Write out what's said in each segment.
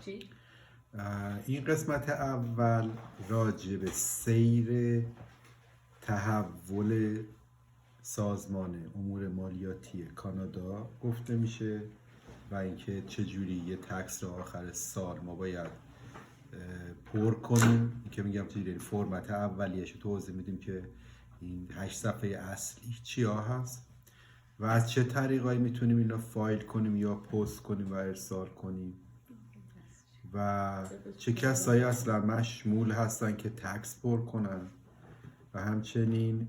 چی؟ این قسمت اول راجع به سیر تحول سازمان امور مالیاتی کانادا گفته میشه و اینکه چجوری یه تکس رو آخر سال ما باید پر کنیم. که میگم چجوری فرمت اولیش رو توضیح میدیم که این 8 صفحه اصلی چیا هست و از چه طریقایی میتونیم اینو فایل کنیم یا پست کنیم و ارسال کنیم و چه کسایی اصلا مشمول هستن که تکس پر کنن و همچنین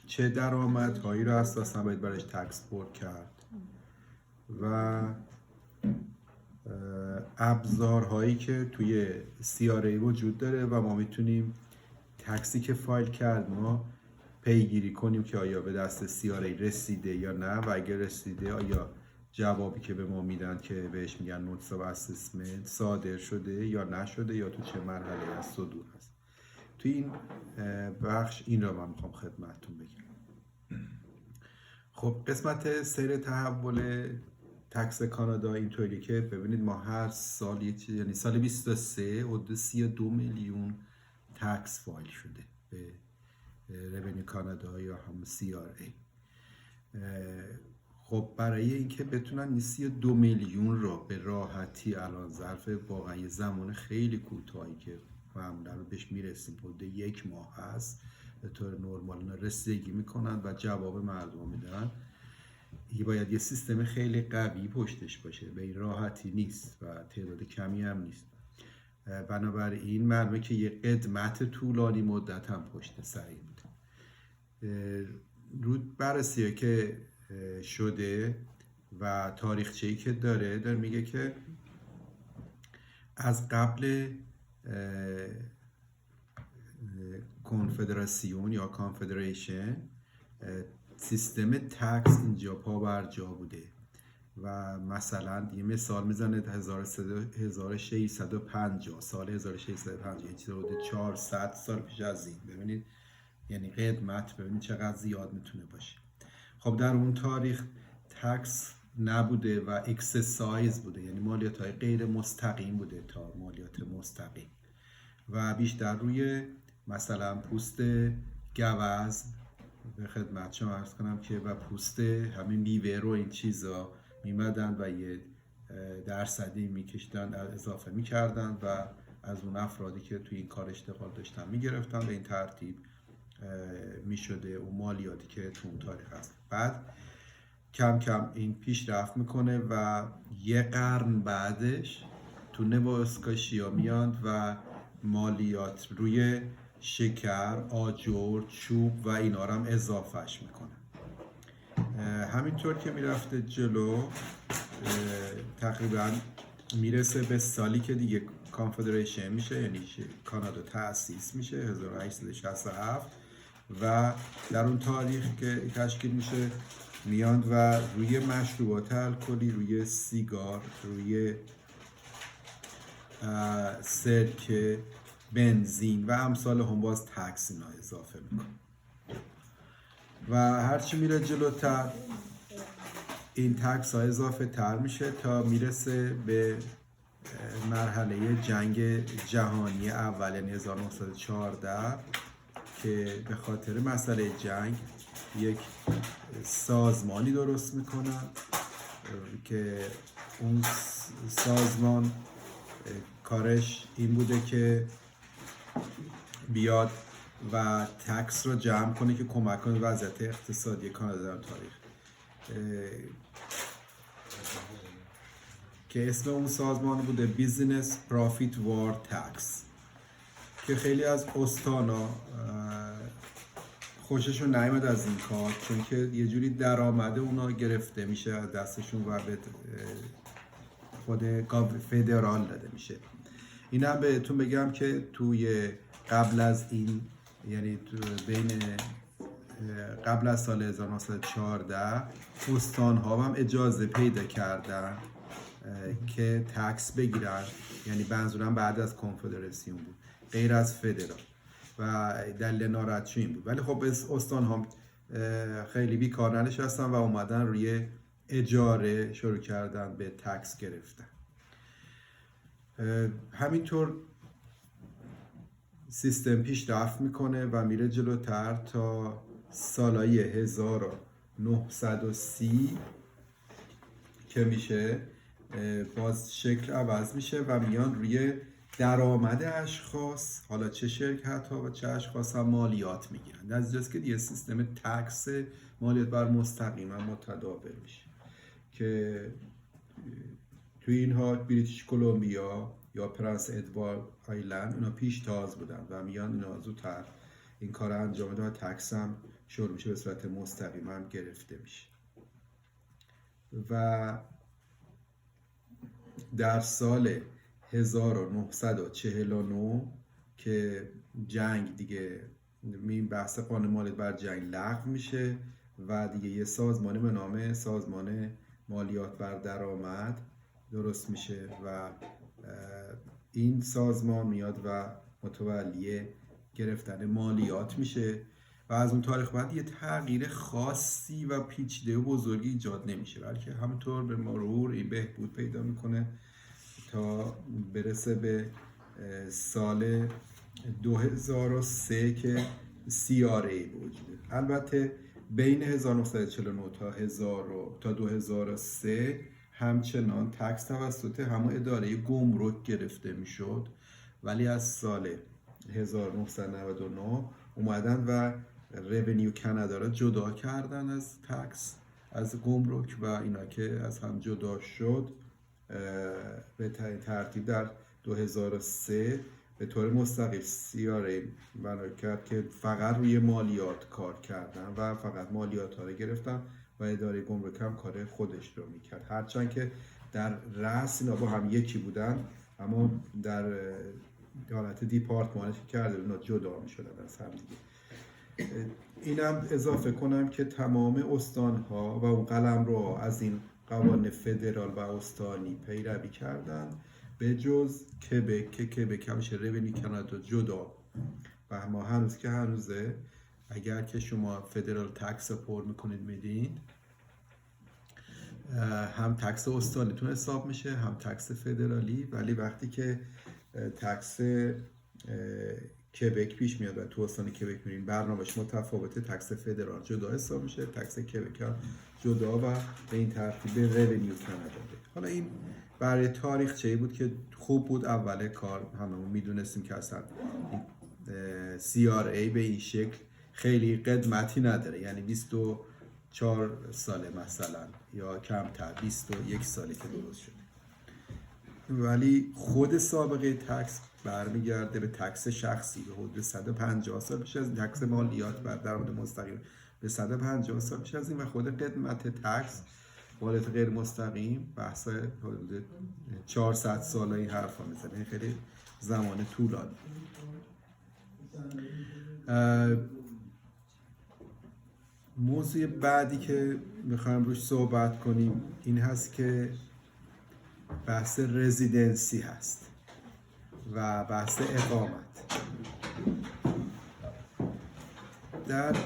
چه درآمدهایی رو اساسا باید برایش تکس پر کرد و ابزارهایی که توی CRA وجود داره و ما میتونیم تکسی که فایل کرد ما پیگیری کنیم که آیا به دست CRA رسیده یا نه و اگر رسیده آیا جوابی که به ما میدن که بهش میگن نوتس آف اسسمنت صادر شده یا نشده یا تو چه مرحله از صدور هست. تو این بخش این را من میخوام خدمتتون بگم. خب قسمت سیر تحول تکس کانادا اینطوری که ببینید ما هر سال یعنی سال 23 حدود 32 میلیون تکس فایل شده به رونیو کانادا یا هم CRA. خب برای اینکه بتونن این 32 میلیون رو به راحتی الان ظرف واقعا یه زمان خیلی کوتاهی که معمولا رو بهش میرسیم حدود 1 ماه هست به طور نرمال رسیدگی میکنن و جواب مردم میدن، باید یه سیستم خیلی قوی پشتش باشه، به این راحتی نیست و تعداد کمی هم نیست. بنابراین معلومه که یه قدمت طولانی مدت هم پشت سر این بوده. رو بررسی که شده و تاریخچه‌ای که داره میگه که از قبل کنفدراسیون یا کانفدریشن سیستم تکس اینجا پا بر جا بوده و مثلا یه مثال میزنه 1650 سال 1650 یه چیز حدود 400 سال پیش از این. ببینید یعنی قدمت ببینید چقدر زیاد میتونه باشه. خب در اون تاریخ تکس نبوده و اکسسایز بوده، یعنی مالیات های غیر مستقیم بوده تا مالیات مستقیم و بیشتر روی مثلا پوست گوز به خدمت شما عرض کنم که و پوست همین میوه رو این چیزا میمدن و یه درصدی میکشیدن اضافه میکردن و از اون افرادی که توی این کار اشتغال داشتن میگرفتن. به این ترتیب میشده اون مالیاتی که تو اون تاریخ هست. بعد کم کم این پیشرفت میکنه و یه قرن بعدش تو نواسکاشیا میاند و مالیات روی شکر، آجر، چوب و اینا رو هم اضافهش میکنه. همینطور که میرفته جلو تقریبا میرسه به سالی که دیگه کانفدریشن میشه، یعنی کانادا تأسیس میشه 1867 و در اون تاریخ که تشکیل میشه میاند و روی مشروبات الکلی، روی سیگار، روی سرکه، بنزین و امثال هم باز تکس اینا اضافه میکنه و هرچی میره جلوتر این تکس ها اضافه تر میشه تا میرسه به مرحله جنگ جهانی اول یعنی 1914 که به خاطر مسئله جنگ یک سازمانی درست میکنن که اون سازمان کارش این بوده که بیاد و تکس رو جمع کنه که کمک کنه وضعیت اقتصادی کانادا در تاریخ، که اسم اون سازمان بوده بیزینس پرافیت وار تکس، که خیلی از استانا خوششون نیامد از این کار چون که یه جوری درآمد اونا گرفته میشه از دستشون و به خود فدرال داده میشه. این هم بهتون بگم که توی قبل از این یعنی بین قبل از سال 1914 استان ها هم اجازه پیدا کردن که تکس بگیرن، یعنی منظورم بعد از کنفدراسیون بود غیر از فدرال و دلیل ناراحتی این بود. ولی خب استان ها خیلی بیکار ننشستن و اومدن روی اجاره شروع کردن به تکس گرفتن. همینطور سیستم پیشرفت میکنه و میره جلوتر تا سالای 1930 که میشه باز شکل عوض میشه و میان روی درآمد اشخاص، حالا چه شرکت ها و چه اشخاص هم مالیات میگیرن. از اینجاست که یه سیستم تکس مالیات بر مستقیم هم متداول میشه که توی اینها بریتیش کلمبیا یا پرنس ادوارد آیلند اینا پیشتاز بودن و میان اینا زودتر این کار انجام میدن و تکس هم شروع میشه به صورت مستقیم هم گرفته میشه. و در سال 1949 که جنگ دیگه بحث قانون مالیات بر جنگ لغو میشه و دیگه یه سازمانی به نام سازمان مالیات بر درآمد درست میشه و این سازمان میاد و متولی گرفتن مالیات میشه و از اون تاریخ بعد یه تغییر خاصی و پیچیده و بزرگی ایجاد نمیشه، بلکه همونطور به مرور این بهبود پیدا میکنه تا برسه به سال 2003 که CRA وجوده. البته بین 1949 تا 2003 همچنان تکس توسط همون اداره گمرک گرفته میشد، ولی از سال 1999 اومدن و رونیو کانادا را جدا کردن از تکس، از گمرک، و اینا که از هم جدا شد به ترتیب در 2003 به طور مستقیم CRA بنا کرد که فقط روی مالیات کار کردن و فقط مالیات ها رو گرفتن و اداره گمرک هم کار خودش رو میکرد، هرچند که در رأس اینا با هم یکی بودن اما در حالت دیپارتمانش کرده اونا جدا میشدن از هم دیگه. اینم اضافه کنم که تمام استانها و اون قلمرو از این قوانین فدرال و استانی پیروی کردن به جز کبک که کبک همیشه رونیو کانادا جدا و ما هنوز که هنوزه اگر که شما فدرال تکس پر میکنید میدین هم تکس استانیتون حساب میشه هم تکس فدرالی، ولی وقتی که تکس کبک پیش میاد و تو استان کبک میرین برنامه‌اش متفاوته، تکس فدرال جدا حساب میشه، تکس کبک هم جدا و به این ترتیب رونیو کانادا. حالا این برای تاریخچه‌ای بود که خوب بود. اول کار هممون میدونستیم که اصلا CRA به این شکل خیلی قدمتی نداره، یعنی 24 ساله مثلا یا کمتر، 21 ساله که درست شده، ولی خود سابقه تکس برمیگرده به تکس شخصی به حدود 150 سال پیش از این. تکس مالیات بر درآمد مستقیم به 150 سال پیش از این و خود قدمت تکس مالیات غیر مستقیم بحث حدود 400 سال این حرفا میزنه، خیلی زمان طولانی. موضوع بعدی که میخوایم روش صحبت کنیم این هست که بحث رزیدنسی هست و بحث اقامت. در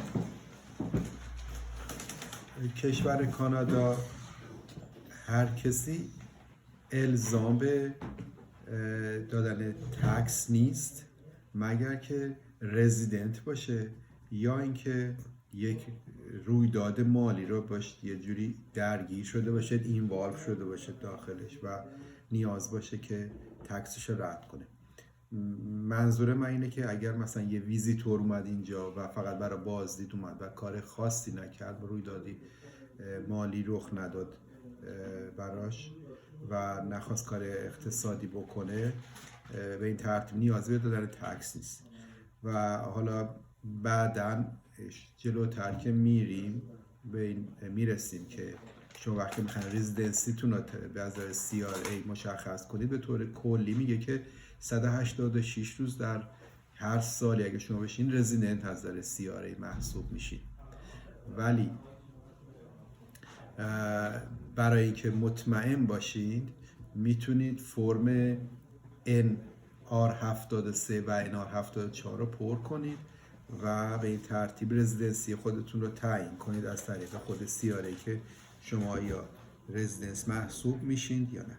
کشور کانادا هر کسی الزام به دادن تکس نیست مگر که رزیدنت باشه یا اینکه یک رویداد مالی رو باشه یه جوری درگیر شده باشه، اینوالو شده باشه داخلش و نیاز باشه که تکسش رو رد کنه. منظور من اینه که اگر مثلا یه ویزیتور اومد اینجا و فقط برای بازدید اومد و کار خاصی نکرد، رویدادی مالی رخ نداد براش و نخواست کار اقتصادی بکنه، به این ترتیب نیاز به دادن تکس نیست. و حالا بعداً جلوتر که میریم به این میرسیم که شما وقتی میخواین رزیدنسیتون رو به نظر CRA مشخص کنید، به طور کلی میگه که 186 روز در هر سالی اگه شما بشین رزیدنت از نظر CRA محسوب میشین. ولی برای اینکه مطمئن باشید میتونید فرم NR73 و NR74 رو پر کنید و به این ترتیب رزیدنسی خودتون رو تعیین کنید از طریق خود CRA که شما یا رزیدنس محسوب میشین یا نه.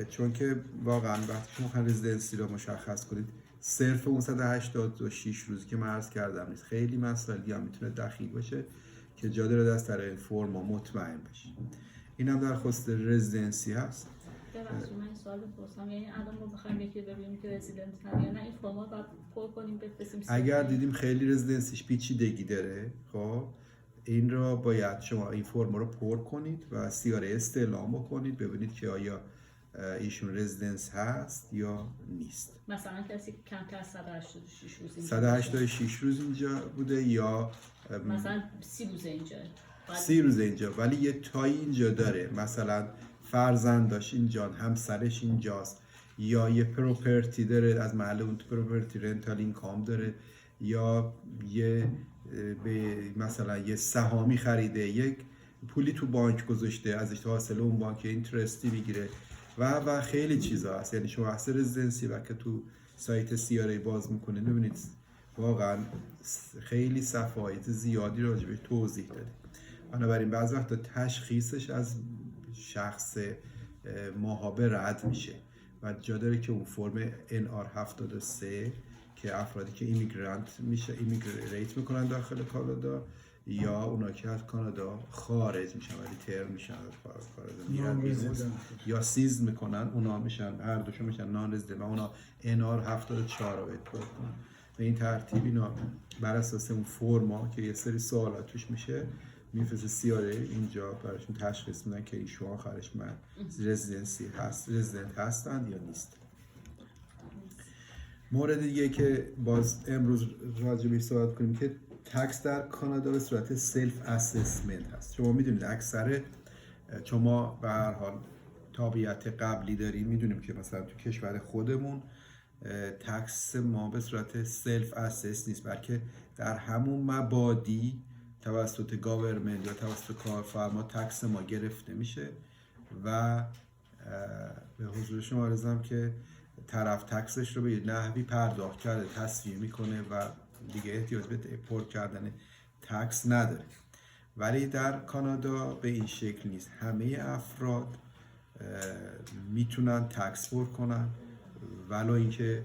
چون که واقعا وقتی شما میخواین رزیدنسی رو مشخص کنید صرف اون 186 روزی که من عرض کردم نیست، خیلی مسائل دیگه هم میتونه دخیل باشه که جا داره از طریق این فرما مطمئن بشید. این هم درخواست رزیدنسی هست. ببخشید من این سوال بپرسم، یعنی الان ما بخوایم یکی ببینیم که رزیدنت نه یا نه این فرما باید پر کنیم بفرستیم؟ اگر دیدیم خیلی رزیدنسیش پیچیدگی داره، خب این را باید شما این فرم رو پر کنید و سیاره استعلام بکنید ببینید که آیا ایشون رزیدنس هست یا نیست. مثلا کسی کمتر 186 روز اینجا 186 روز اینجا بوده یا مثلا 30 روز اینجا 30 روز اینجا ولی یه تایی اینجا داره، مثلا فرزنداش اینجا، همسرش اینجاست، یا یه پروپرتی داره از محل اون پروپرتی رنتال اینکام داره، یا یه مثلا یه سهامی خریده، یک پولی تو بانک گذاشته ازش تو حاصل اون بانک اینترستی میگیره و خیلی چیزا هست. یعنی شما بحث رزیدنسی و که تو سایت سیاره باز میکنید ببینید واقعا خیلی صفحات زیادی راجع به توضیح داده. بنابراین بعضی وقتا تشخیصش از شخص ماهابه رد میشه و جا داره که اون فرم NR73 که افرادی که ایمیگرانت میشه ایمیگریت میکنن داخل کانادا یا اونا که از کانادا خارج میشن ولی ترم میشن کانادا میرن بیرون یا سیز میکنن، اونا میشن هر دوشو میشن نان رزیدنت و اونا NR74 رو بهت پر کنن. به این ترتیب اینا بر اساس اون فرما که یه سری سوالات توش میشه میفرسته سیاره اینجا براشون تشخیص میدن که ایشون آخرش من رزیدنسی هست، رزیدنت هستند یا نیست. مورد دیگه که باز امروز راجع بهش صحبت کنیم که تکس در کانادا به صورت سلف اسسمنت هست. شما میدونید اکثر چون ما به هر حال تابعیت قبلی داریم میدونیم که مثلا تو کشور خودمون تکس ما به صورت سلف اسس نیست بلکه در همون مبادی توسط گاورمنت یا توسط کارفرما تکس ما گرفته میشه و به حضور شما عرضم که طرف تکسش رو به نحوی پرداخت کرده تصفیه میکنه و دیگه احتیاج به پر کردن تکس نداره. ولی در کانادا به این شکل نیست، همه افراد میتونن تکس پر کنن ولو اینکه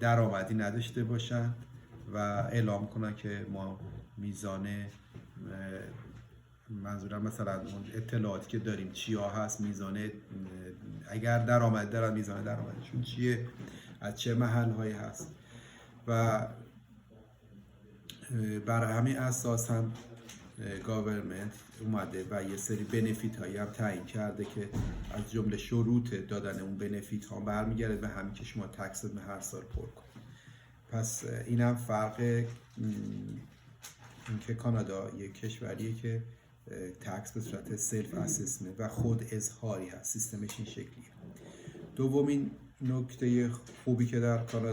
درآمدی نداشته باشن و اعلام کنن که ما میزان منظورم مثلا اون اطلاعاتی که داریم چیا هست، میزان اگر درآمد دارن میزان درآمدشون چیه، از چه محل‌هایی هست و بر همین اساس هم گاورمنت اومده و یه سری بنفیت هایی هم تعیین کرده که از جمله شروط دادن اون بنفیت ها برمیگرده به همین که شما تکس هر سال پر کنید. پس این هم فرق این که کانادا یک کشوریه که تکس به صورت سلف اسسمنت و خود اظهاری هست، سیستمش این شکلیه. دومین نکته خوبی که در کانادا